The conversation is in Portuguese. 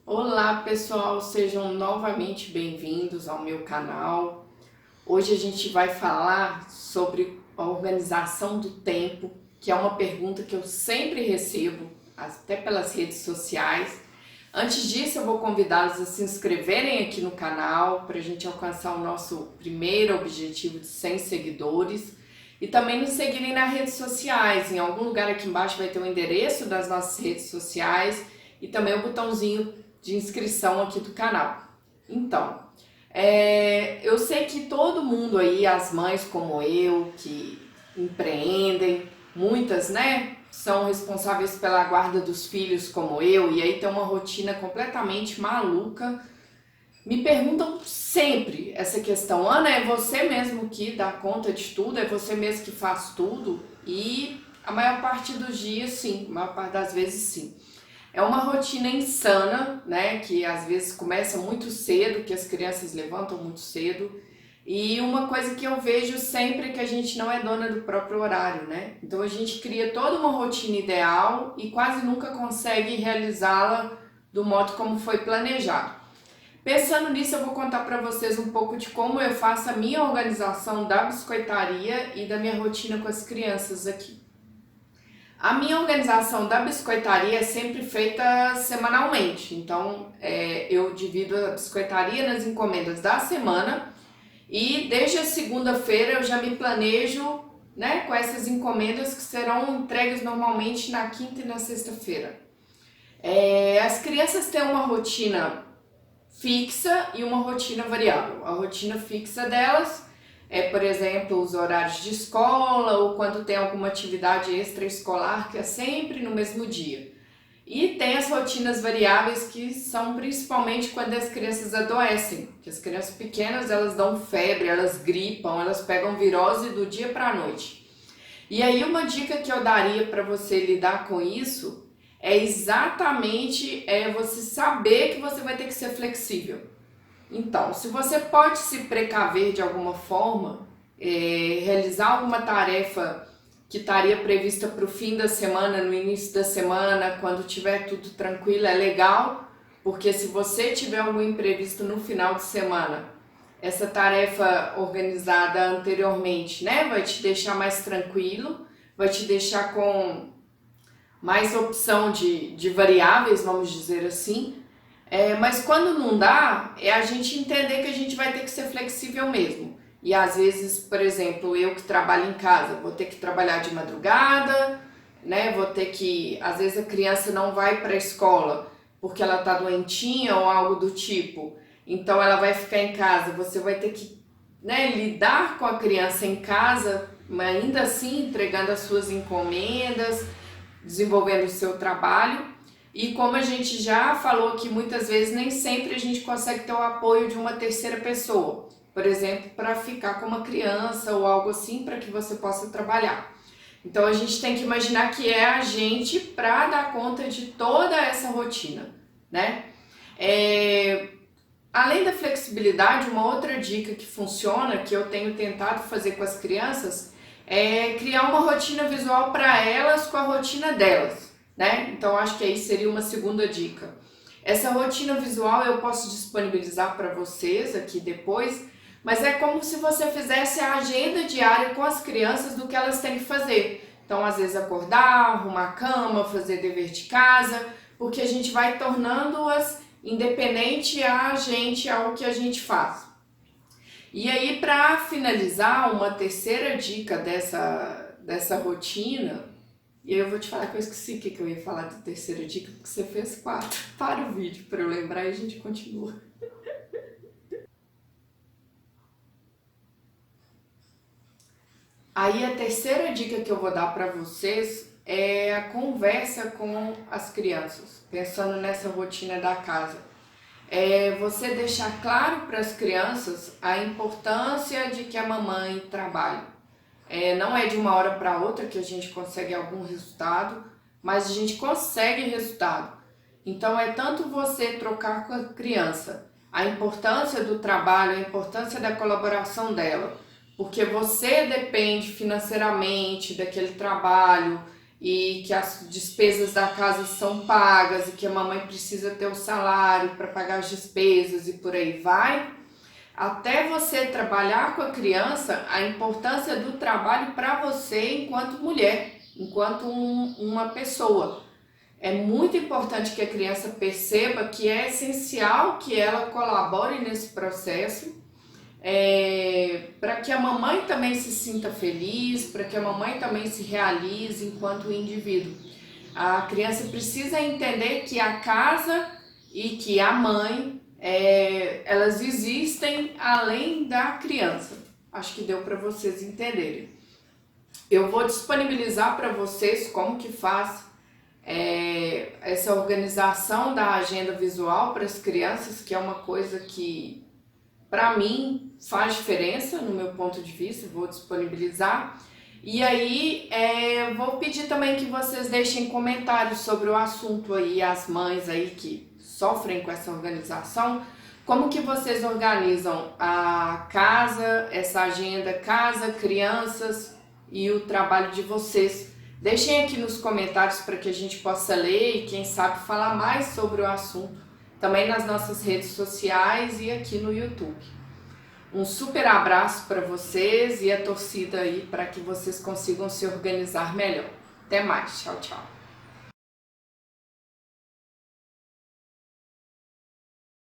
Olá pessoal, sejam novamente bem-vindos ao meu canal. Hoje a gente vai falar sobre a organização do tempo, que é uma pergunta que eu sempre recebo, até pelas redes sociais. Antes disso, eu vou convidá-los a se inscreverem aqui no canal para a gente alcançar o nosso primeiro objetivo de 100 seguidores. E também nos seguirem nas redes sociais. Em algum lugar aqui embaixo vai ter o endereço das nossas redes sociais e também o botãozinho de inscrição aqui do canal. Então, eu sei que todo mundo aí, as mães como eu, que empreendem, muitas, né, são responsáveis pela guarda dos filhos como eu, e aí tem uma rotina completamente maluca. Me perguntam sempre essa questão: Ana, é você mesmo que dá conta de tudo? É você mesmo que faz tudo? E a maior parte dos dias, sim, a maior parte das vezes, sim. É uma rotina insana, né? Que às vezes começa muito cedo, que as crianças levantam muito cedo. E uma coisa que eu vejo sempre é que a gente não é dona do próprio horário, né? Então a gente cria toda uma rotina ideal e quase nunca consegue realizá-la do modo como foi planejado. Pensando nisso, eu vou contar para vocês um pouco de como eu faço a minha organização da biscoitaria e da minha rotina com as crianças aqui. A minha organização da biscoitaria é sempre feita semanalmente, então eu divido a biscoitaria nas encomendas da semana e desde a segunda-feira eu já me planejo, né, com essas encomendas que serão entregues normalmente na quinta e na sexta-feira. As crianças têm uma rotina fixa e uma rotina variável. A rotina fixa delas é, por exemplo, os horários de escola ou quando tem alguma atividade extraescolar que é sempre no mesmo dia. E tem as rotinas variáveis que são principalmente quando as crianças adoecem, que as crianças pequenas elas dão febre, elas gripam, elas pegam virose do dia para a noite. E aí uma dica que eu daria para você lidar com isso é exatamente você saber que você vai ter que ser flexível. Então, se você pode se precaver de alguma forma, realizar alguma tarefa que estaria prevista para o fim da semana, no início da semana, quando tiver tudo tranquilo, é legal, porque se você tiver algum imprevisto no final de semana, essa tarefa organizada anteriormente, né, vai te deixar mais tranquilo, vai te deixar com mais opção de variáveis, vamos dizer assim. Mas quando não dá, é a gente entender que a gente vai ter que ser flexível mesmo. E às vezes, por exemplo, eu que trabalho em casa, vou ter que trabalhar de madrugada, né? Vou ter que, às vezes a criança não vai para a escola porque ela tá doentinha ou algo do tipo. Então ela vai ficar em casa, você vai ter que, né, lidar com a criança em casa, mas ainda assim entregando as suas encomendas, desenvolvendo o seu trabalho. E como a gente já falou aqui muitas vezes, nem sempre a gente consegue ter o apoio de uma terceira pessoa, por exemplo, para ficar com uma criança ou algo assim, para que você possa trabalhar. Então a gente tem que imaginar que é a gente para dar conta de toda essa rotina, né? Além da flexibilidade, uma outra dica que funciona, que eu tenho tentado fazer com as crianças, é criar uma rotina visual para elas com a rotina delas, né? Então acho que aí seria uma segunda dica. Essa rotina visual eu posso disponibilizar para vocês aqui depois, mas é como se você fizesse a agenda diária com as crianças do que elas têm que fazer. Então, às vezes acordar, arrumar a cama, fazer dever de casa, porque a gente vai tornando-as independente a gente, ao que a gente faz. E aí, para finalizar, uma terceira dica dessa rotina, e eu vou te falar que eu esqueci o que eu ia falar da terceira dica, porque você fez 4. Para o vídeo para eu lembrar e a gente continua. Aí a terceira dica que eu vou dar para vocês é a conversa com as crianças, pensando nessa rotina da casa. Você deixar claro para as crianças a importância de que a mamãe trabalhe. Não é de uma hora para outra que a gente consegue algum resultado, mas a gente consegue resultado. Então é tanto você trocar com a criança a importância do trabalho, a importância da colaboração dela, porque você depende financeiramente daquele trabalho, e que as despesas da casa são pagas e que a mamãe precisa ter o salário para pagar as despesas e por aí vai, até você trabalhar com a criança, a importância do trabalho para você enquanto mulher, enquanto uma pessoa. É muito importante que a criança perceba que é essencial que ela colabore nesse processo, para que a mamãe também se sinta feliz, para que a mamãe também se realize enquanto indivíduo. A criança precisa entender que a casa e que a mãe, elas existem além da criança. Acho que deu para vocês entenderem. Eu vou disponibilizar para vocês como que faz essa organização da agenda visual para as crianças, que é uma coisa que para mim faz diferença no meu ponto de vista. Vou disponibilizar. E aí vou pedir também que vocês deixem comentários sobre o assunto aí, as mães aí que sofrem com essa organização, como que vocês organizam a casa, essa agenda casa, crianças e o trabalho de vocês. Deixem aqui nos comentários para que a gente possa ler e quem sabe falar mais sobre o assunto, também nas nossas redes sociais e aqui no YouTube. Um super abraço para vocês e a torcida aí para que vocês consigam se organizar melhor. Até mais, tchau, tchau.